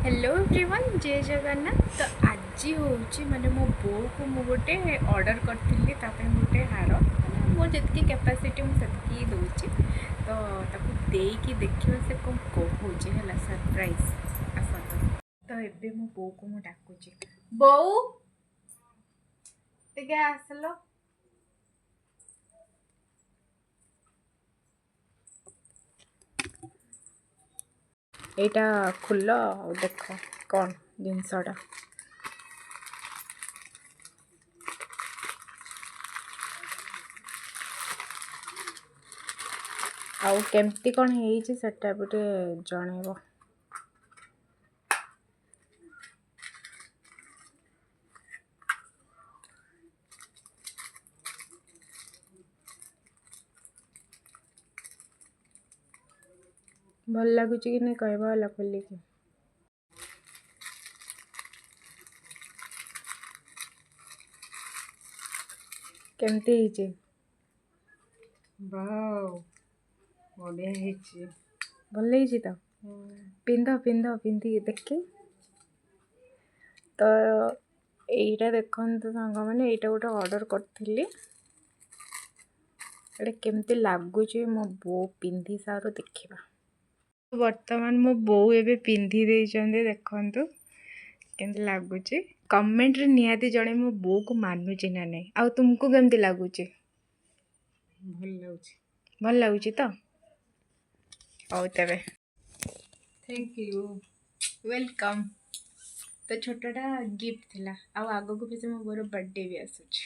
Hello everyone जय जगन्नाथ। तो आज हूँ माने मो बो को मु गोटे ऑर्डर करथिली गोटे हार माने मोर जितकी कैपेसिटी मुझे दूची तो ताकू देकी देखियो से कौन कहूँ है सरप्राइज आसत। तो एबे मो बो को मु डाकुची बोऊ टिके आसलो। एटा खुल्ल देख कौन जिनसटा आउ केमती कौन है सेटा गोटे जनइब। भल लगुच कि नहीं कहबा वाला खोलिकी केमती ହେଇଛି वाव बढ़िया ହେଇଛି। ଭଲ ହେଇଛି ତ ପିନ୍ଧ ପିନ୍ଧ ପିନ୍ଧିକି ଦେଖି। ତ ଏଇଟା ଦେଖନ୍ତୁ ସାଙ୍ଗମାନେ, ଏଇଟା ଗୋଟେ ଅର୍ଡ଼ର କରିଥିଲି। ଏଇଟା କେମିତି ଲାଗୁଛି ମୋ ବୋଉ ପିନ୍ଧି ସାରୁ ଦେଖିବା। ବର୍ତ୍ତମାନ ମୋ ବୋଉ ଏବେ ପିନ୍ଧି ଦେଇଛନ୍ତି, ଦେଖନ୍ତୁ କେମିତି ଲାଗୁଛି। କମେଣ୍ଟରେ ନିହାତି ଜଣେ ମୋ ବୋଉକୁ ମାନୁଛି ନା ନାହିଁ। ଆଉ ତୁମକୁ କେମିତି ଲାଗୁଛି? ଭଲ ଲାଗୁଛି। ଭଲ ଲାଗୁଛି ତ? ହଉ ତେବେ थैंक यू। ୱେଲକମ୍। ତ ଛୋଟଟା ଗିଫ୍ଟ ଥିଲା, ଆଉ ଆଗକୁ ବି ସେ ମୋ ବୋଉର ବର୍ଥଡେ ବି ଆସୁଛି।